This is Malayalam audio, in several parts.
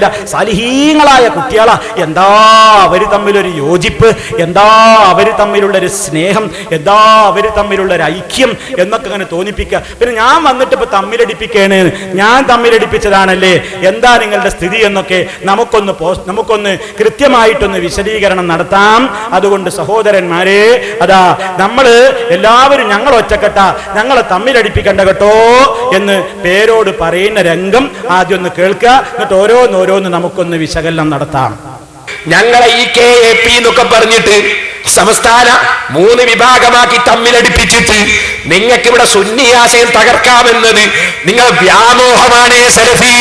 കാര്യമില്ല. സാലിഹീങ്ങളായ കുട്ടികളാ, എന്താ അവര് തമ്മിലൊരു യോജിപ്പ്, എന്താ അവര് തമ്മിലുള്ളൊരു സ്നേഹം, എന്താ അവര് തമ്മിലുള്ളൊരു ഐക്യം എന്നൊക്കെ അങ്ങനെ തോന്നിപ്പിക്കുക. പിന്നെ ഞാൻ വന്നിട്ട് ഇപ്പൊ തമ്മിലടിപ്പിക്കേണ്, ഞാൻ തമ്മിലടിപ്പിച്ചതാണല്ലേ, എന്താ നിങ്ങളുടെ സ്ഥിതി എന്നൊക്കെ നമുക്കൊന്ന് കൃത്യമായിട്ടൊന്ന് വിശദീകരണം നടത്താം. അതുകൊണ്ട് സഹോദരന്മാരെ, അതാ നമ്മള് എല്ലാവരും ഞങ്ങൾ ഒറ്റക്കെട്ട, ഞങ്ങളെ തമ്മിലടിപ്പിക്കണ്ട കേട്ടോ എന്ന് പേരോട് പറയുന്ന രംഗം ആദ്യം ഒന്ന് കേൾക്കുക. എന്നിട്ട് ഓരോന്നോരോന്ന് നമുക്കൊന്ന് വിശകലനം നടത്താം. ഞങ്ങളെ ഈ KAP എന്നൊക്കെ പറഞ്ഞിട്ട് സംസ്ഥാന 3 വിഭാഗമാക്കി തമ്മിലടിപ്പിച്ചിട്ട് നിങ്ങൾക്ക് ഇവിടെ സുന്നി ആശയം തകർക്കാമെന്നത് നിങ്ങൾ വ്യാമോഹമാണ്. സലഫി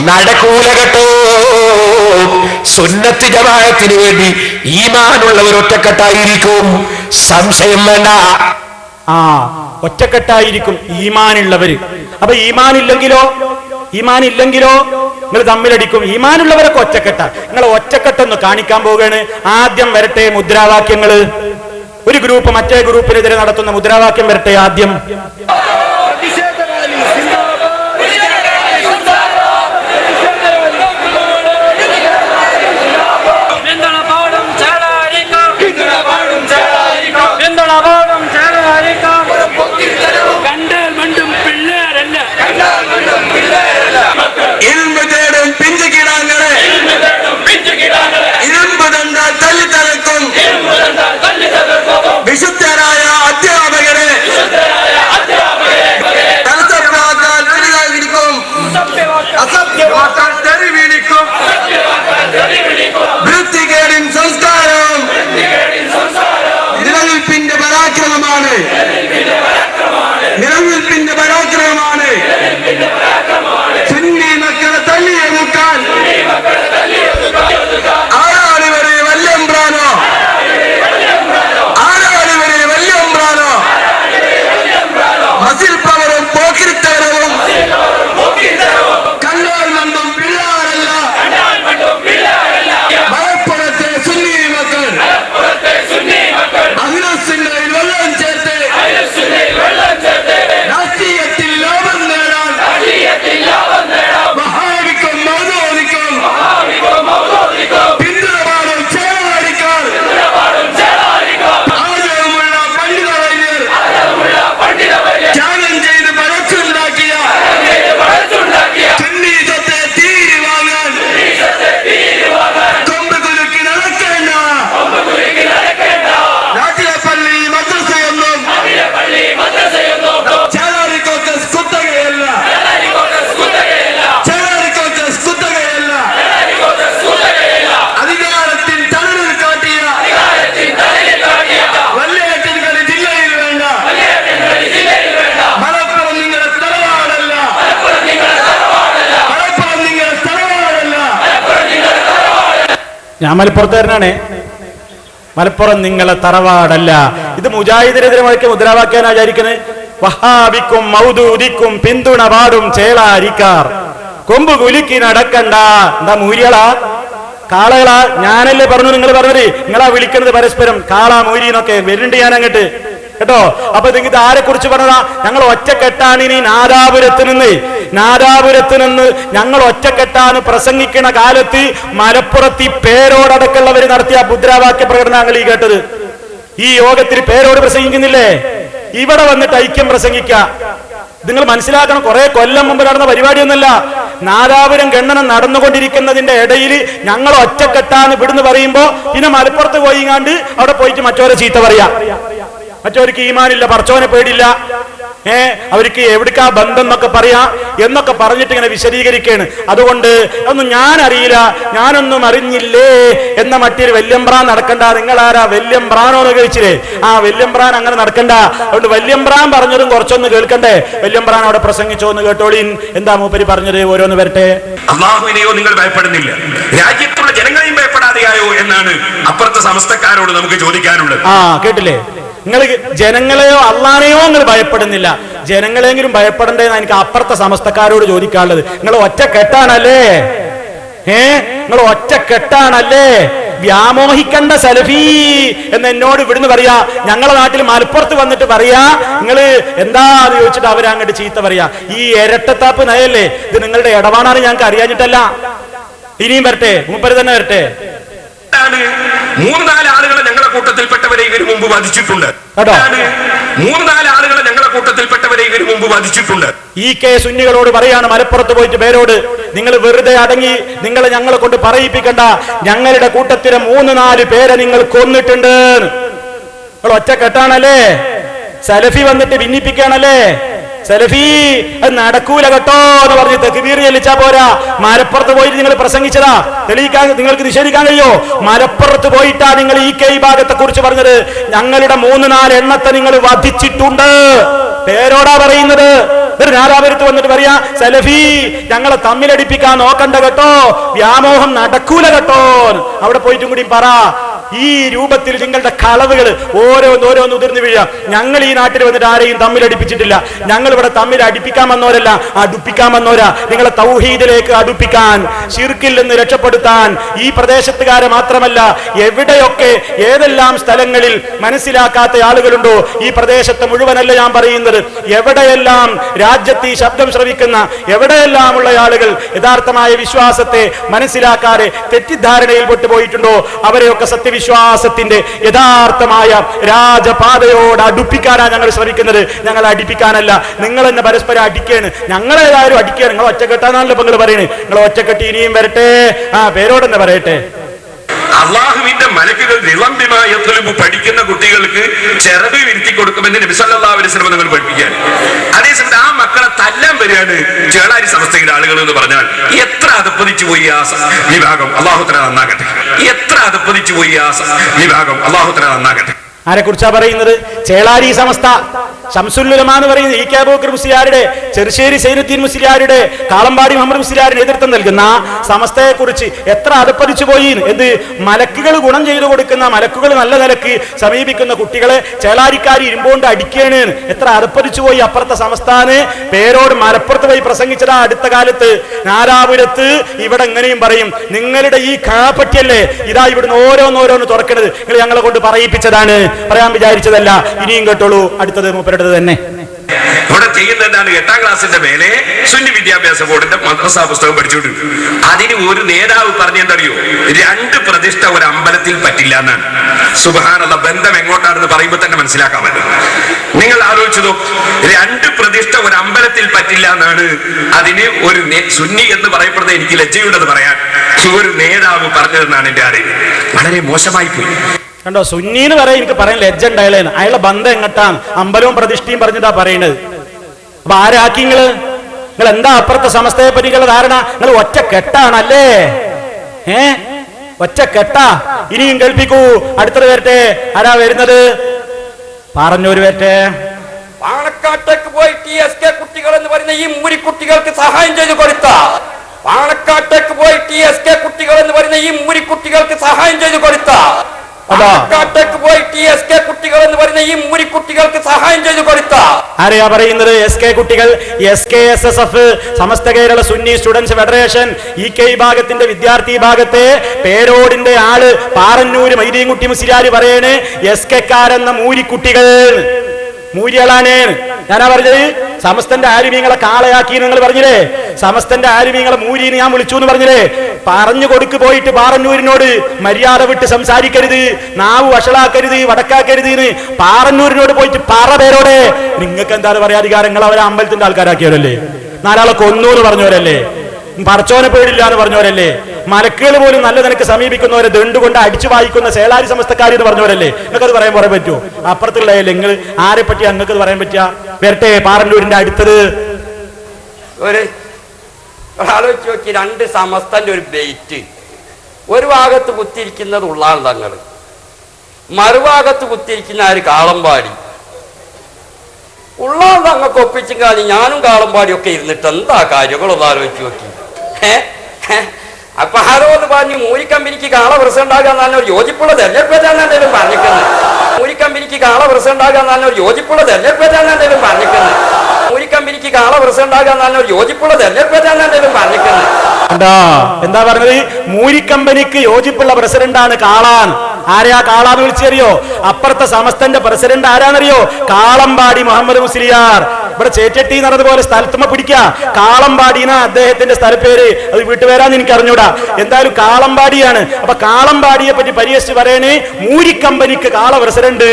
നടക്കൂല കേട്ടോ. സുന്നത്ത് ജമാഅത്തിന് വേണ്ടി ഈമാനുള്ളവർ ഒറ്റക്കെട്ടായിരിക്കും, സംശയം വേണ്ട. ഒറ്റക്കെട്ടായിരിക്കും ഈമാനുള്ളവര്. അപ്പൊ ഈമാനില്ലെങ്കിലോ നിങ്ങൾ തമ്മിലടിക്കും. ഈമാനുള്ളവരൊക്കെ ഒറ്റക്കെട്ട. നിങ്ങൾ ഒറ്റക്കെട്ടൊന്ന് കാണിക്കാൻ പോവുകയാണ്. ആദ്യം വരട്ടെ മുദ്രാവാക്യങ്ങള്. ഒരു ഗ്രൂപ്പ് മറ്റേ ഗ്രൂപ്പിനെതിരെ നടത്തുന്ന മുദ്രാവാക്യം വരട്ടെ ആദ്യം. വിശുദ്ധരായ അധ്യാപകരെ അസത്യവാക്കാൻ തെരുവിളിക്കും. വൃത്തികേടിൻ സംസ്കാരം നിലനിൽപ്പിന്റെ പരാക്രമമാണ്, നിലനിൽപ്പിന്റെ പരാക്രമമാണ്. സുന്നി മക്കളെ തള്ളിയൊതുക്കാൻ ആരാളിവരെ വല്യമ്പ്രാനോ, മസിൽ പവറും പോക്കിരിത്തരവും കണ്ടാൽ മണ്ടും പിള്ളാരല്ല. മലപ്പുറത്തെ സുന്നി മക്കൾ അഖിലസുന്നയിൽ വെള്ളം ചേർത്ത് രാഷ്ട്രീയത്തിൽ ലാഭം നേടാൻ വഹാബിക്കും മൗദൂദിക്കും പിന്തുണപാടും ചേളടിക്കാൻ ആദരവുമുള്ള പണ്ഡിത വൈദ്യർ ത്യാഗം ചെയ്ത് പഴച്ചുണ്ടാക്കിയ സുന്നി സ്വത്തെ തീരി വാങ്ങാൻ കൊമ്പ് കുലുക്കി നടക്കേണ്ട നാട്ടിലെ പള്ളി മദ്രസയൊന്നും ചേളാരിക്കോട്ടസ് കുത്തകയല്ല, ചേളാരിക്കോട്ടസ് കുത്തകയല്ല. അധികാരത്തിൽ തണലിൽ കാട്ടിയ വല്യേട്ടൻകളി ജില്ലയിൽ വേണ്ട. മലപ്പുറം നിങ്ങളുടെ തറവാടല്ല, മലപ്പുറം നിങ്ങളുടെ തറവാടല്ല. ഞാൻ മലപ്പുറത്തുകാരനാണേ. മലപ്പുറം നിങ്ങളെ തറവാടല്ല. ഇത് മുജാഹിദിനെതിരെ മുദ്രാവാക്യാൻ ആചാരിക്കുന്നത്. വഹാബിക്കും മൗദൂദിക്കും പിന്തുണ പാടും ചേളാരിക്കാർ, കൊമ്പ് കുലുക്കി നടക്കണ്ട. എന്താ മൂര്യളാ കാളകളാ? ഞാനല്ലേ പറഞ്ഞു, നിങ്ങൾ പറഞ്ഞത്. നിങ്ങളാ വിളിക്കുന്നത് പരസ്പരം കാളാ മൂരി എന്നൊക്കെ. വരുന്നുണ്ട് ഞാൻ അങ്ങോട്ട് കേട്ടോ. അപ്പൊ ഇത് ആരെ കുറിച്ച് പറഞ്ഞതാ? ഞങ്ങൾ ഒറ്റക്കെട്ടാണ്. ഇനി നാദാപുരത്ത് നിന്ന് ഞങ്ങൾ ഒറ്റക്കെട്ടാണ് പ്രസംഗിക്കുന്ന കാലത്ത് മലപ്പുറത്ത് പേരോടക്കമുള്ളവർ നടത്തിയ മുദ്രാവാക്യ പ്രകടനങ്ങൾ ഈ കേട്ടത്. ഈ യോഗത്തിൽ പേരോട് പ്രസംഗിക്കുന്നില്ലേ? ഇവിടെ വന്നിട്ട് ഐക്യം പ്രസംഗിക്ക. നിങ്ങൾ മനസ്സിലാക്കണം, കുറെ കൊല്ലം മുമ്പ് നടന്ന പരിപാടിയൊന്നുമല്ല. നാദാപുരം ഗണ്ണനം നടന്നുകൊണ്ടിരിക്കുന്നതിന്റെ ഇടയിൽ ഞങ്ങൾ ഒറ്റക്കെട്ടാണ് ഇവിടുന്ന് പറയുമ്പോ പിന്നെ മലപ്പുറത്ത് പോയിങ്ങാണ്ട് അവിടെ പോയിട്ട് മറ്റോരെ ചീത്ത പറയാ. മറ്റവർക്ക് ഈമാനില്ല, പടച്ചോനെ പേടില്ല, അവർക്ക് എവിടേക്കാ ബന്ധം എന്നൊക്കെ പറയാം എന്നൊക്കെ പറഞ്ഞിട്ട് ഇങ്ങനെ വിശദീകരിക്കുകയാണ്. അതുകൊണ്ട് ഒന്നും ഞാൻ അറിയില്ല, ഞാനൊന്നും അറിഞ്ഞില്ലേ എന്ന മറ്റൊരു വല്യമ്പ്രാൻ നടക്കണ്ട. നിങ്ങളാരാ വല്യമ്പ്രാനോ എന്ന് ചോദിച്ചില്ലേ? വല്യമ്പ്രാൻ അങ്ങനെ നടക്കണ്ട. അതുകൊണ്ട് വല്യമ്പ്രാൻ പറഞ്ഞതും കുറച്ചൊന്ന് കേൾക്കണ്ടേ? വല്യമ്പ്രാൻ അവിടെ പ്രസംഗിച്ചോ എന്ന് കേട്ടോളീൻ. എന്താ മൂപ്പര് പറഞ്ഞത്? ഓരോന്ന് വരട്ടെ. അള്ളാഹുവിനെയോ നിങ്ങൾ ഭയപ്പെടുന്നില്ല, രാജ്യത്തുള്ള ജനങ്ങളെയും ഭയപ്പെടാതെയായോ എന്നാണ് അപ്പുറത്തെ സമസ്തക്കാരോട് നമുക്ക് ചോദിക്കാനുള്ളത്. കേട്ടില്ലേ? നിങ്ങൾ ജനങ്ങളെയോ അള്ളാനെയോ നിങ്ങൾ ഭയപ്പെടുന്നില്ല, ജനങ്ങളെങ്കിലും ഭയപ്പെടണ്ടേന്ന് എനിക്ക് അപ്പുറത്തെ സമസ്തക്കാരോട് ചോദിക്കാനുള്ളത്. നിങ്ങൾ ഒറ്റക്കെട്ടാണല്ലേ? നിങ്ങൾ ഒറ്റക്കെട്ടാണല്ലേ? വ്യാമോഹിക്കണ്ട സലഫി എന്ന് എന്നോട് ഇവിടുന്ന് പറയാ. ഞങ്ങളെ നാട്ടിൽ മലപ്പുറത്ത് വന്നിട്ട് പറയാ നിങ്ങള് എന്താ എന്ന് ചോദിച്ചിട്ട് അവരങ്ങോട്ട് ചീത്ത പറയാ. ഈ ഇരട്ടത്താപ്പ് നയല്ലേ ഇത്? നിങ്ങളുടെ ഇടപാടാണ് ഞങ്ങൾക്ക് അറിയാഞ്ഞിട്ടല്ല. ഇനിയും വരട്ടെ, മൂപ്പര് തന്നെ വരട്ടെ. മൂന്ന് നാല് ആളുകളെ ഞങ്ങളുടെ കൂട്ടത്തിൽപ്പെട്ടവരെ ഇവർ മുമ്പ് വധിച്ചിട്ടുണ്ട്. 3-4 ആളുകളെ ഞങ്ങളുടെ കൂട്ടത്തിൽപ്പെട്ടവരെ ഇവർ മുമ്പ് വധിച്ചിട്ടുണ്ട്. ഈ കെ സുന്നികളോട് പറയാണ്, മലപ്പുറത്ത് പോയിട്ട് പേരോട്, നിങ്ങൾ വെറുതെ അടങ്ങി, നിങ്ങൾ ഞങ്ങളെ കൊണ്ട് പറയിപ്പിക്കണ്ട, ഞങ്ങളുടെ കൂട്ടത്തിലെ 3-4 പേരെ നിങ്ങൾ കൊന്നിട്ടുണ്ട്. നിങ്ങൾ ഒറ്റക്കെട്ടാണല്ലേ, സലഫി വന്നിട്ട് ഭിന്നിപ്പിക്കാണല്ലേ, സലഫി അത് നടക്കൂല കേട്ടോ എന്ന് പറഞ്ഞ് തക്ബീർ ചൊല്ലിച്ചാ പോരാ. മലപ്പുറത്ത് പോയിട്ട് നിങ്ങൾ പ്രസംഗിച്ചതാ, തെളിയിക്കാൻ നിങ്ങൾക്ക് നിഷേധിക്കാൻ കഴിയോ? മലപ്പുറത്ത് പോയിട്ടാ നിങ്ങൾ ഈ കെ ഭാഗത്തെ കുറിച്ച് പറഞ്ഞത്. ഞങ്ങളുടെ 3-4 എണ്ണത്തെ നിങ്ങൾ വധിച്ചിട്ടുണ്ട്, പേരോടാ പറയുന്നത്. നാലാപുരത്ത് വന്നിട്ട് പറയാ, സലഫി ഞങ്ങളെ തമ്മിലടിപ്പിക്കാൻ നോക്കണ്ട കേട്ടോ, വ്യാമോഹം നടക്കൂല കേട്ടോ. അവിടെ പോയിട്ടും കൂടി പറ, ഈ രൂപത്തിൽ നിങ്ങളുടെ കളവുകൾ ഓരോന്നോരോന്ന് ഉതിർന്നു വീഴുക. ഞങ്ങൾ ഈ നാട്ടിൽ വന്നിട്ട് ആരെയും തമ്മിലടിപ്പിച്ചിട്ടില്ല. ഞങ്ങൾ ഇവിടെ തമ്മിൽ അടിപ്പിക്കാൻ വന്നവരല്ല, അടുപ്പിക്കാൻ വന്നവരാ. നിങ്ങളെ തൗഹീദിലേക്ക് അടുപ്പിക്കാൻ, ശിർക്കിൽ നിന്ന് രക്ഷപ്പെടുത്താൻ. ഈ പ്രദേശത്തുകാരെ മാത്രമല്ല, എവിടെയൊക്കെ ഏതെല്ലാം സ്ഥലങ്ങളിൽ മനസ്സിലാക്കാത്ത ആളുകളുണ്ടോ, ഈ പ്രദേശത്ത് മുഴുവനല്ല ഞാൻ പറയുന്നത്, എവിടെയെല്ലാം രാജ്യത്ത് ഈ ശബ്ദം ശ്രവിക്കുന്ന എവിടെയെല്ലാം ഉള്ള ആളുകൾ യഥാർത്ഥമായ വിശ്വാസത്തെ മനസ്സിലാക്കാതെ തെറ്റിദ്ധാരണയിൽ പെട്ടുപോയിട്ടുണ്ടോ, അവരെയൊക്കെ സത്യവിശ്വാസത്തിന്റെ യഥാർത്ഥമായ രാജപാതയോട് അടുപ്പിക്കാനാണ് ഞങ്ങൾ ശ്രമിക്കുന്നത്. ഞങ്ങൾ അടിപ്പിക്കാനല്ല. നിങ്ങൾ തന്നെ പരസ്പരം അടിക്കാണ്, ഞങ്ങളേതായാലും അടിക്കാണ്. നിങ്ങൾ ഒറ്റക്കെട്ടാണല്ലോ നിങ്ങൾ പറയുന്നത്. നിങ്ങൾ ഒറ്റക്കെട്ടി ഇനിയും വരട്ടെ, പേരോടെന്നെ പറയട്ടെ. അള്ളാഹുവിന്റെ മലക്കുകൾ പഠിക്കുന്ന കുട്ടികൾക്ക് ചിറക് വിരുത്തി കൊടുക്കുമെന്ന് നബി സല്ലല്ലാഹു അലൈഹി വസല്ലം നിങ്ങൾ പഠിപ്പിക്കാൻ. അതേസമയത്ത് ആ മക്കളെ തല്ലാൻ വരികയാണ് ചേളാരി സമസ്തയുടെ ആളുകൾ എന്ന് പറഞ്ഞാൽ എത്ര അധപ്പതിച്ചു പോയി ആ വിഭാഗം. അല്ലാഹു തആല നന്നാകട്ടെ. എത്ര അധപ്പതിച്ചു പോയി ആ വിഭാഗം. അല്ലാഹു തആല നന്നാകട്ടെ. ആരെ കുറിച്ചാ പറയുന്നത്? ചേളാരി സമസ്ത ശംസുൽ ഉലമ എന്ന് പറയുന്നത് ഇ കെ അബൂബക്കർ മുസ്ലിയാരുടെ, ചെറുശ്ശേരി സൈനുദ്ദീൻ മുസ്ലിയാരുടെ, കാളമ്പാടി മുഹമ്മദ് മുസ്ലിയാരുടെ നേതൃത്വം നൽകുന്ന സമസ്തയെ കുറിച്ച് എത്ര അധപ്പതിച്ചു പോയി. എന്ത് മലക്കുകൾ ഗുണം ചെയ്തു കൊടുക്കുന്ന, മലക്കുകൾ നല്ല നിലക്ക് സമീപിക്കുന്ന കുട്ടികളെ ചേളാരിക്കാരി ഇരുമ്പോണ്ട് അടിക്കാണ്. എത്ര അധപ്പതിച്ചു പോയി. അപ്പുറത്തെ സംസ്ഥാന് പേരോട് മലപ്പുറത്ത് പോയി പ്രസംഗിച്ചതാ അടുത്ത കാലത്ത്. നാലാപുരത്ത് ഇവിടെ എങ്ങനെയും പറയും, നിങ്ങളുടെ ഈ കാപ്പറ്റിയല്ലേ ഇതാ ഇവിടുന്ന് ഓരോന്നോരോന്ന് തുറക്കണത്, നിങ്ങൾ ഞങ്ങളെ കൊണ്ട് പറയിപ്പിച്ചതാണ്, പറയാൻ വിചാരിച്ചതല്ല. ഇനിയും കേട്ടോളൂ, അടുത്തത് മൂപ്പരുടെ തന്നെ. ഇവിടെ ചെയ്യുന്നതാണ് 8ാം ക്ലാസ്സിന്റെ മേലെ സുന്നി വിദ്യാഭ്യാസ ബോർഡിന്റെ മദ്രസ പുസ്തകം പഠിച്ചുകൊണ്ട് അതിന് ഒരു നേതാവ് പറഞ്ഞെന്തറിയോ, 2 പ്രതിഷ്ഠ ഒരു അമ്പലത്തിൽ പറ്റില്ല എന്നാണ്. സുബ്ഹാനല്ലാഹ്, ബന്ധം എങ്ങോട്ടാണെന്ന് പറയുമ്പോൾ തന്നെ മനസ്സിലാക്കാൻ പറ്റും. നിങ്ങൾ ആലോചിച്ചതോ, 2 പ്രതിഷ്ഠ ഒരു അമ്പലത്തിൽ പറ്റില്ല എന്നാണ് അതിന് ഒരു സുന്നി എന്ന് പറയപ്പെടുന്നത്. എനിക്ക് ലജ്ജയുണ്ടെന്ന് പറയാൻ ഒരു നേതാവ് പറഞ്ഞതെന്നാണ് എന്റെ അറിവ്. വളരെ മോശമായി പോയി. കണ്ടോ, സുന്നീന്ന് പറയാൻ എനിക്ക് പറയാൻ ലജ്ജ ഉണ്ടായാലേന്ന്. അയാളുടെ ബന്ധം എങ്ങട്ടാണ്? അമ്പലവും പ്രതിഷ്ഠയും പറഞ്ഞിട്ടാ പറയുന്നത്. അപ്പൊ ആരാക്കി നിങ്ങൾ എന്താ അപ്പുറത്തെ സമസ്തയെ പറ്റിയുള്ള ധാരണ? നിങ്ങൾ ഒറ്റ കെട്ടാണല്ലേ, ഒറ്റ കെട്ടാ. ഇനിയും കേൾപ്പിക്കൂ, അടുത്തത് വരട്ടെ. ആരാ വരുന്നത്? പറഞ്ഞൊരു വരട്ടെ. പാണക്കാട്ടേക്ക് പോയി TSK കുട്ടികൾ എന്ന് പറയുന്ന ഈ മൂരിക്കുട്ടികൾക്ക് സഹായം ചെയ്തു കൊടുത്ത, പാണക്കാട്ടേക്ക് പോയി TSK കുട്ടികൾ എന്ന് പറയുന്ന ഈ മൂരിക്കുട്ടികൾക്ക് സഹായം ചെയ്തു കൊടുത്ത, പാണക്കാട്ടേക്ക് പോയി TSK കുട്ടികൾ എന്ന് പറയുന്ന ഈ മൂരിക്കുട്ടികൾക്ക് സഹായം ചെയ്തു കൊടുത്ത ആരെയാ പറയുന്നത്? SK കുട്ടികൾ, SKSSF, Samastha Kerala Sunni students federation, EK വിഭാഗത്തിന്റെ വിദ്യാർത്ഥി വിഭാഗത്തെ പേരോടിന്റെ ആള് പാറന്നൂര് മൈദീൻകുട്ടി മുസ്ലിയാർ പറയണ്, SK-ക്കാരെന്ന മൂരിക്കുട്ടികൾ മൂരികളാണ്. ഞാനാ പറഞ്ഞത്, സമസ്തന്റെ ആലിമീങ്ങളെ കാളയാക്കി നിങ്ങൾ പറഞ്ഞില്ലേ, സമസ്തന്റെ ആലിമീങ്ങളെ മൂരിന്ന് ഞാൻ വിളിച്ചു എന്ന് പറഞ്ഞില്ലേ. പറഞ്ഞു കൊടുക്ക് പോയിട്ട് പാറന്നൂരിനോട് മര്യാദ വിട്ട് സംസാരിക്കരുത്, നാവ് വഷളാക്കരുത്, വടക്കാക്കരുത് എന്ന് പാറന്നൂരിനോട് പോയിട്ട് പറ പേരോടെ. നിങ്ങൾക്ക് എന്താണ് പറയാ അധികാരം? നിങ്ങൾ അവരെ അമ്പലത്തിന്റെ ആൾക്കാരാക്കിയവരല്ലേ, 4 ആളെ കൊന്നു എന്ന് പറഞ്ഞവരല്ലേ, പറച്ചോനെ പേടില്ല എന്ന് പറഞ്ഞവരല്ലേ, മലക്കുകൾ പോലും നല്ല നിനക്ക് സമീപിക്കുന്നവരെ ദണ്ടുകൊണ്ട് അടിച്ചു വായിക്കുന്ന സേളാരി സമസ്തക്കാർ എന്ന് പറഞ്ഞവരല്ലേ. നിങ്ങൾക്കത് പറയാൻ പറ്റുമോ? അപ്പുറത്തുള്ളതല്ലേ നിങ്ങൾ, ആരെ പറ്റി അങ്ങക്ക് പറയാൻ പറ്റുക? വരട്ടെ, പാറന്നൂരിന്റെ അടുത്തത്. ആലോചിച്ച് നോക്കി, 2 സമസ്തന്റെ ഒരു ബെയ്റ്റ്. ഒരു ഭാഗത്ത് കുത്തിയിരിക്കുന്നത് ഉള്ളാൾ തങ്ങൾ, മറുഭാഗത്ത് കുത്തിയിരിക്കുന്ന ആര്? കാളമ്പാടി. ഉള്ളാൾ തങ്ങൾക്ക് ഒപ്പിച്ചും കാണി ഞാനും കാളമ്പാടി ഒക്കെ ഇരുന്നിട്ട് എന്താ കാര്യങ്ങളൊന്നും ആലോചിച്ച് നോക്കി. അപ്പൊ ആരോന്ന് പറഞ്ഞു, മൂരിക്കമ്പനിക്ക് കാള പ്രസിഡന്റാകാൻ നല്ല ഒരു യോജിപ്പുള്ള തെരഞ്ഞെടുപ്പേറ്റാണ് എന്തെങ്കിലും പറഞ്ഞിരിക്കുന്നത്. മൂരിക്കമ്പനിക്ക് കാള പ്രസിഡന്റാകാൻ നല്ല ഒരു യോജിപ്പുള്ള തെരഞ്ഞെടുപ്പേറ്റാണ് എന്തെങ്കിലും പറഞ്ഞിരിക്കുന്നത്. മൂരിക്കമ്പനിക്ക് കാള പ്രസിഡന്റാകാൻ നല്ല ഒരു യോജിപ്പുള്ള തെരഞ്ഞെടുപ്പേറ്റാണ് എന്തെങ്കിലും പറഞ്ഞിരിക്കുന്നത്. എന്താ പറഞ്ഞത്? മൂരിക്കമ്പനിക്ക് യോജിപ്പുള്ള പ്രസിഡന്റാണ് കാളാൻ. ആരെയാ കാളാന്ന് വിളിച്ചറിയോ? അപ്പുറത്തെ സമസ്തന്റെ പ്രസിഡന്റ് ആരാന്നറിയോ? കാളമ്പാടി മുഹമ്മദ് മുസ്ലിയാർ. ഇവിടെ ചേറ്റട്ടി എന്ന് പറഞ്ഞതുപോലെ സ്ഥലത്തുമ്പോ പിടിക്ക. കാളമ്പാടിന അദ്ദേഹത്തിന്റെ സ്ഥലപ്പേര്, അത് വീട്ടുപേരാന്ന് എനിക്ക് അറിഞ്ഞൂടാ. എന്തായാലും കാളമ്പാടിയാണ്. അപ്പൊ കാളമ്പാടിയെ പറ്റി പരിഹസിച്ച് പറയണേ മൂരിക്കമ്പനിക്ക് കാള പ്രസിഡന്റ്.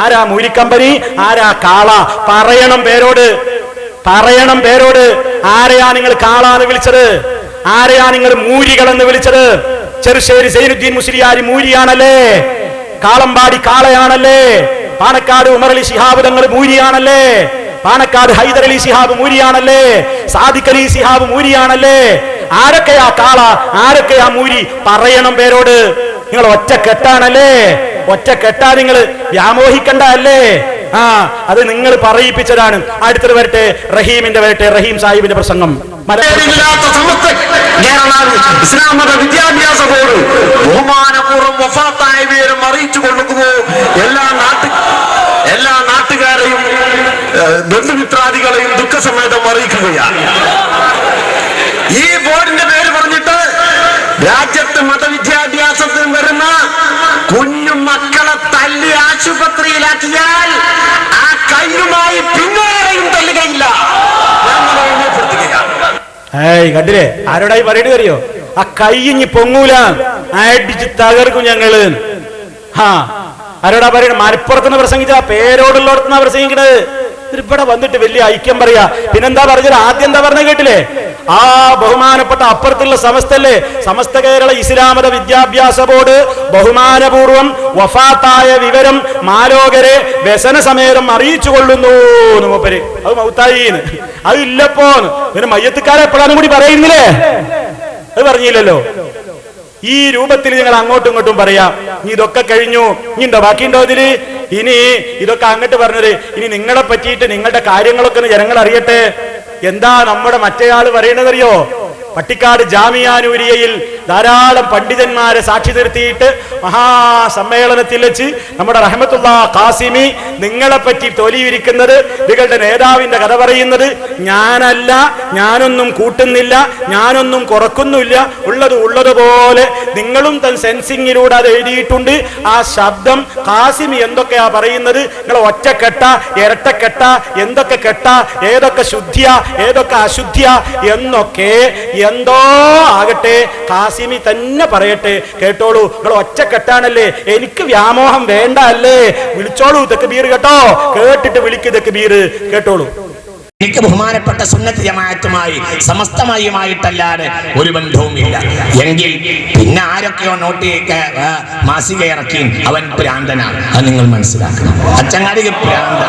ആരാ മൂരിക്കമ്പനി? ആരാ കാള? പറയണം പേരോട്, പറയണം പേരോട്. ആരെയാ നിങ്ങൾ കാളാന്ന് വിളിച്ചത്? ആരെയാ നിങ്ങൾ മൂരികൾ എന്ന് വിളിച്ചത്? ചെറുശ്ശേരി സൈനുദ്ദീൻ മുസ്ലിയാർ മൂരിയാണല്ലേ? കാളമ്പാടി കാളയാണല്ലേ? പാണക്കാട് ഉമറലി ശിഹാബ് തങ്ങൾ മൂരിയാണല്ലേ? പാണക്കാട് ഹൈദരലി ശിഹാബ് മൂരിയാണല്ലേ? സാദിഖ് അലി ശിഹാബ് മൂരിയാണല്ലേ? ആരൊക്കെയാ കാള? ആരൊക്കെയാ മൂരി? പറയണം പേരോട്. നിങ്ങൾ ഒറ്റ കെട്ടാണല്ലേ? ഒറ്റ കെട്ടാ നിങ്ങൾ വ്യാമോഹിക്കണ്ട അല്ലേ? അത് നിങ്ങൾ പറയിപ്പിച്ചതാണ്. അടുത്തത് വരട്ടെ, റഹീമിന്റെ വരട്ടെ, റഹീം സാഹിബിന്റെ പ്രസംഗം. ഇസ്ലാം മത വിദ്യാഭ്യാസ ബോർഡ് ബഹുമാനപൂർവ്വം വഫാത്തായ വിവരം അറിയിച്ചു കൊള്ളുന്നു. എല്ലാ നാട്ടുകാരെയും ബന്ധുമിത്രാദികളെയും ദുഃഖസമേതം അറിയിക്കുകയാണ്. ഈ ബോർഡിന്റെ പേര് പറഞ്ഞിട്ട് രാജ്യത്ത് മതവിദ്യാഭ്യാസത്തിന് വരുന്ന കുഞ്ഞു മക്കളെ തല്ലി ആശുപത്രിയിലാക്കിയാൽ ആ കയ്യുമായി പിന്നേറെയും തല്ലുകയില്ല. കണ്ടില്ലേ ആരോടായി പറയേണ്ടി അറിയോ? ആ കയ്യിഞ്ഞ് പൊങ്ങൂല, അടിച്ച് തകർക്കും ഞങ്ങള്. ആരോടാ പറയണ? മലപ്പുറത്തുനിന്ന് പ്രസംഗിച്ച പേരോടുള്ളടത്തുനിന്നാ പ്രസംഗിക്കണത്. ഇവിടെ വന്നിട്ട് വലിയ ഐക്യം പറയാ. പിന്നെന്താ പറഞ്ഞത്? ആദ്യം എന്താ പറഞ്ഞ കേട്ടില്ലേ? ആ ബഹുമാനപ്പെട്ട അപ്പുറത്തുള്ള സമസ്തല്ലേ, സമസ്ത കേരള ഇസ്ലാമത വിദ്യാഭ്യാസ ബോർഡ് ബഹുമാനപൂർവം വഫാത്തായ വിവരം മാലോകരെ വ്യസന സമേതം അറിയിച്ചു കൊള്ളുന്നു. മൂപ്പര് അത് മൗത്തായിന്ന്, അത് ഇല്ലപ്പോന്ന് പിന്നെ മയ്യത്തുകാരെ എപ്പോഴാന്നും കൂടി പറയുന്നില്ലേ? അത് പറഞ്ഞില്ലല്ലോ. ഈ രൂപത്തിൽ നിങ്ങൾ അങ്ങോട്ടും ഇങ്ങോട്ടും പറയാം. ഇനി ഇതൊക്കെ കഴിഞ്ഞു, ഇനി ഉണ്ടോ ബാക്കിയുണ്ടോ ഇതില്? ഇനി ഇതൊക്കെ അങ്ങോട്ട് പറഞ്ഞത്, ഇനി നിങ്ങളെ പറ്റിയിട്ട് നിങ്ങളുടെ കാര്യങ്ങളൊക്കെ ജനങ്ങൾ അറിയട്ടെ. എന്താ നമ്മുടെ മറ്റേയാള് പറയണതറിയോ? പട്ടിക്കാട് ജാമിയാനൂരിയയിൽ ധാരാളം പണ്ഡിതന്മാരെ സാക്ഷി നിർത്തിയിട്ട് മഹാസമ്മേളനത്തിൽ വെച്ച് നമ്മുടെ റഹ്മത്തുള്ള ഖാസിമി നിങ്ങളെ പറ്റി തൊലിയിരിക്കുന്നത്, നിങ്ങളുടെ നേതാവിന്റെ കഥ പറയുന്നത് ഞാനല്ല, ഞാനൊന്നും കൂട്ടുന്നില്ല, ഞാനൊന്നും കുറക്കുന്നില്ല, ഉള്ളതുപോലെ നിങ്ങളും തൻ സെൻസിങ്ങിലൂടെ അത് എഴുതിയിട്ടുണ്ട്. ആ ശബ്ദം ഖാസിമി എന്തൊക്കെയാ പറയുന്നത്? നിങ്ങൾ ഒറ്റക്കെട്ട, ഇരട്ടക്കെട്ട, എന്തൊക്കെ കെട്ട, ഏതൊക്കെ ശുദ്ധിയ, ഏതൊക്കെ അശുദ്ധിയ എന്നൊക്കെ എന്തോ ആകട്ടെ, ഖാസിമി തന്നെ പറയട്ടെ. കേട്ടോളൂ, നിങ്ങൾ ഒറ്റക്കെട്ടാണല്ലേ, എനിക്ക് വ്യാമോഹം വേണ്ട അല്ലേ? വിളിച്ചോളൂ തക്ബീർ കേട്ടോ, കേട്ടിട്ട് വിളിക്ക് തക്ബീർ കേട്ടോളൂ. എനിക്ക് ബഹുമാനപ്പെട്ട സുന്നത്ത് ജമാഅത്തുമായി സമസ്തമായുമായിട്ടല്ലാതെ ഒരു ബന്ധവും ഇല്ല എങ്കിൽ പിന്നെ ആരൊക്കെയോ നോട്ടിലേക്ക് മാസിക ഇറക്കി അവൻ പ്രാന്തനാണ്. അത് നിങ്ങൾ മനസ്സിലാക്കണം. അച്ചങ്ങാടിക്ക് പ്രാന്ത,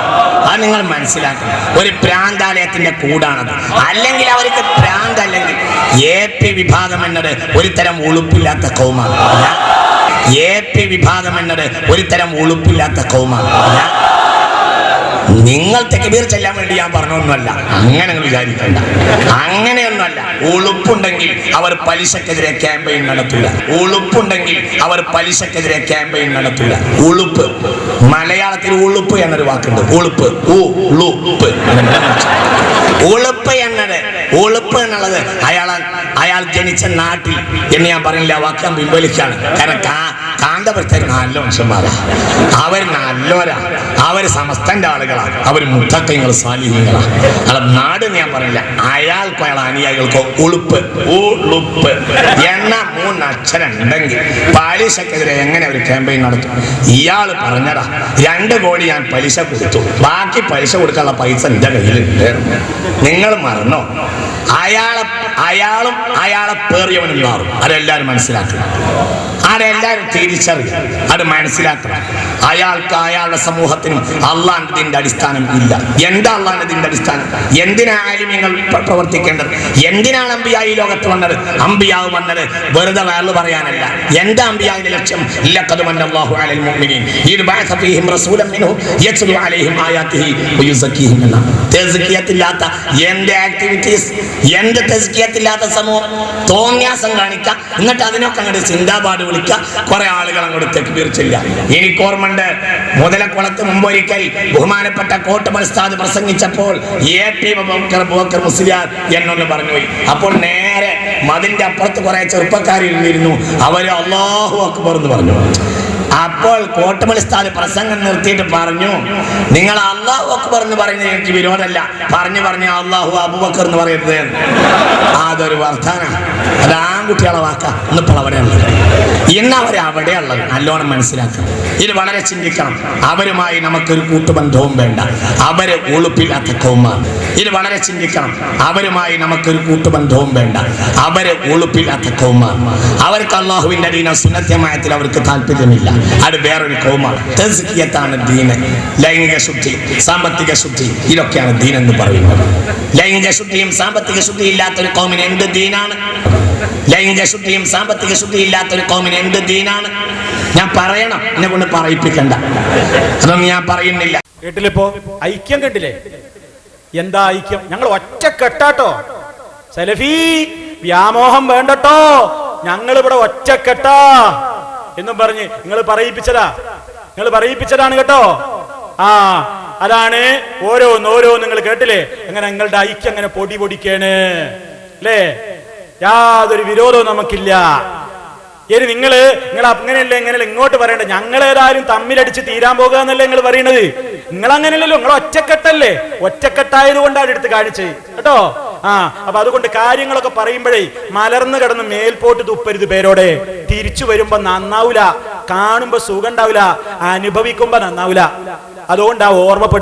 അത് നിങ്ങൾ മനസ്സിലാക്കണം. ഒരു പ്രാന്താലയത്തിന്റെ കൂടാണത്. അല്ലെങ്കിൽ അവർക്ക് പ്രാന്തല്ലെങ്കിൽ AP വിഭാഗം എന്നത് ഒരു തരം ഉളുപ്പില്ലാത്ത കൗമാണ്. AP വിഭാഗം എന്നത് ഒരു തരം ഉളുപ്പില്ലാത്ത കൗമാണ്. നിങ്ങൾ തക്ബീർ ചെല്ലാൻ വേണ്ടി ഞാൻ പറഞ്ഞൊന്നുമല്ല, അങ്ങനെ വിചാരിക്കണ്ട. അങ്ങനെയൊന്നുമല്ല. ഉളുപ്പുണ്ടെങ്കിൽ അവർ പലിശക്കെതിരെ ക്യാമ്പയിൻ നടത്തൂല. ഉളുപ്പുണ്ടെങ്കിൽ അവർ പലിശക്കെതിരെ ക്യാമ്പയിൻ നടത്തൂല. ഉളുപ്പ്, മലയാളത്തിൽ ഉളുപ്പ് എന്നൊരു വാക്കുണ്ട്. ഉളുപ്പ്, ഉളുപ്പ്, ഉളുപ്പ് എന്നത്, ഉളുപ്പ് എന്നുള്ളത് അയാൾ ജനിച്ച നാട്ടിൽ എന്ന് ഞാൻ പറഞ്ഞില്ല, വാക്കാൻ പിൻവലിക്കാണ്. കാരണം കാന്തപുരത്തേക്ക് നല്ല മനുഷ്യന്മാരാ, അവർ നല്ലോരാ, അവർ സമസ്തന്റെ ആളുകളാണ്, അവർ മുത്തക്കങ്ങൾ സാലിഹ്യങ്ങളാണ്. അല്ല നാട് ഞാൻ പറഞ്ഞില്ല. അയാൾക്കോ അയാൾ അനുയായികൾക്കോ ഉളുപ്പ്, ഉളുപ്പ് എന്ന 3 അക്ഷരം ഉണ്ടെങ്കിൽ പലിശക്കെതിരെ എങ്ങനെ ഒരു ക്യാമ്പയിൻ നടത്തും? ഇയാൾ പറഞ്ഞതാ 2 കോടി ഞാൻ പലിശ കൊടുത്തു, ബാക്കി പലിശ കൊടുക്കാനുള്ള പൈസ എന്റെ കയ്യിലുണ്ട്. നിങ്ങൾ മറന്നോ? അയാളും അയാളെ പേറിയവനും മാറും. അതെല്ലാവരും മനസ്സിലാക്കണം, അതെല്ലാവരും തിരിച്ചറിയും, അത് മനസ്സിലാക്കണം. അയാൾക്ക് അയാളുടെ സമൂഹത്തിനും അള്ളാഹുവിന്റെ അടിസ്ഥാനം ഇല്ല. എന്താ അള്ളാഹുവിന്റെ അടിസ്ഥാനം? എന്തിനാ ആലിമീങ്ങൾ പ്രവർത്തിക്കേണ്ടത്? എന്തിനാണ് അമ്പിയാ ഈ ലോകത്ത് വന്നത്? അമ്പിയാവ് വന്നത് വെറുതെ വയല് പറയാനല്ല. എന്താ അമ്പിയാവിന്റെ ലക്ഷ്യം? ലഖദ് മന്നല്ലാഹു അലൽ മുഅ്മിനീൻ ഇദ് ബഅസ ഫീഹിം റസൂലൻ മിൻഹും യത്ലു അലൈഹിം ആയാതിഹി വയുസക്കിഹിം. തസ്കിയത്തില്ലാത്ത എന്റെ ആക്ടിവിറ്റീസ്, എന്റെ തസ്കിയത്തില്ലാത്ത സമൂഹം തോന്നിയാസം കാണിക്കാം, എന്നിട്ട് അതിനൊക്കെ അങ്ങോട്ട് ചിന്താപാട് വിളിക്കുക, കുറെ ആളുകൾ അങ്ങോട്ട് തെക്ബീർ ചെല്ലുക. എനിക്ക് ഓർമ്മയുണ്ട്, മുതലക്കുളത്ത് മുമ്പൊരിക്കൽ ബഹുമാനപ്പെട്ട കോട്ടമൽ ഉസ്താദ് പ്രസംഗിച്ചപ്പോൾ AP ബക്കർ മുസ്ലിയാർ എന്നൊന്ന് പറഞ്ഞുപോയി. അപ്പോൾ നേരെ മതിന്റെ അപ്പുറത്ത് കുറെ ചെറുപ്പക്കാരിൽ ഇരുന്നു. അവര് അല്ലാഹു അക്ബർ എന്ന് പറഞ്ഞു. അപ്പോൾ കോട്ടുമണിസ്ഥാൻ പ്രസംഗം നിർത്തിയിട്ട് പറഞ്ഞു, നിങ്ങൾ അല്ലാഹു അക്ബർ എന്ന് പറയുന്നത് എനിക്ക് വിരോധമല്ല, പറഞ്ഞു അല്ലാഹു അബൂബക്കർ എന്ന് പറയരുത്. അതൊരു വർദ്ധനാണ്, അത് ആൺകുട്ടികളെ വാക്ക എന്നിപ്പോൾ അവിടെയുള്ളത്. ഇന്ന് അവരവിടെയുള്ളത് നല്ലോണം മനസ്സിലാക്കണം. ഇത് വളരെ ചിന്തിക്കണം. അവരുമായി നമുക്കൊരു കൂട്ടുബന്ധവും വേണ്ട, അവര് ഉളുപ്പില്ലാത്ത കൗമാണ്. ഇത് വളരെ ചിന്തിക്കണം. അവരുമായി നമുക്കൊരു കൂട്ടുബന്ധവും വേണ്ട, അവര് ഉളുപ്പില്ലാത്ത കൗമാണ്. അവർക്ക് അള്ളാഹുവിന്റെ ദീന സുന്നത്യമായത്തിൽ അവർക്ക് താല്പര്യമില്ല. അത് വേറൊരു കൗമാണ്. തസ്കിയത്താണ് ദീന്. ലൈംഗിക ശുദ്ധി, സാമ്പത്തിക ശുദ്ധി, ഇതൊക്കെയാണ് ദീൻ എന്ന് പറയുന്നത്. ലൈംഗിക ശുദ്ധിയും സാമ്പത്തിക ശുദ്ധി ഇല്ലാത്തൊരു കൗമിന് എന്ത് ദീനാണ്? ലൈംഗിക ശുദ്ധിയും സാമ്പത്തിക ശുദ്ധി ഇല്ലാത്തൊരു കൗമിന് എന്ത് ദീനാണ്? ഞാൻ പറയണം, എന്നെ കൊണ്ട് പറയിപ്പിക്കണ്ട, അതൊന്നും ഞാൻ പറയുന്നില്ല. കേട്ടിലിപ്പോ ഐക്യം കണ്ടില്ലേ? എന്താ ഐക്യം? ഞങ്ങൾ ഒറ്റക്കെട്ടാട്ടോ. സലഫി വ്യാമോഹം വേണ്ടട്ടോ, ഞങ്ങൾ ഇവിടെ ഒറ്റക്കെട്ടാ എന്നും പറഞ്ഞ് നിങ്ങൾ പറയിപ്പിച്ചതാണ് കേട്ടോ. അതാണ് ഓരോന്നോരോ നിങ്ങൾ കേട്ടില്ലേ? അങ്ങനെ നിങ്ങളുടെ ഐക്യം അങ്ങനെ പൊടിക്കാണ് അല്ലേ? യാതൊരു വിരോധവും നമുക്കില്ല. ഇനി നിങ്ങൾ അങ്ങനെയല്ലേ ഇങ്ങനെയല്ല ഇങ്ങോട്ട് പറയണ്ട. ഞങ്ങളേതായാലും തമ്മിലടിച്ച് തീരാൻ പോകുക എന്നല്ലേ നിങ്ങൾ പറയണത്. നിങ്ങൾ അങ്ങനെയല്ലല്ലോ, നിങ്ങൾ ഒറ്റക്കെട്ടല്ലേ. ഒറ്റക്കെട്ടായത് കൊണ്ടാണ് എടുത്ത് കാണിച്ചത് കേട്ടോ. അപ്പൊ അതുകൊണ്ട് കാര്യങ്ങളൊക്കെ പറയുമ്പോഴേ മലർന്നു കിടന്ന് മേൽപോട്ട് തുപ്പരുത് പേരോടെ. തിരിച്ചു വരുമ്പോ നന്നാവൂല, കാണുമ്പോ സുഖം ഉണ്ടാവില്ല, അനുഭവിക്കുമ്പോ നന്നാവൂല. അതുകൊണ്ടാ ഓർമ്മപ്പെട്ടു.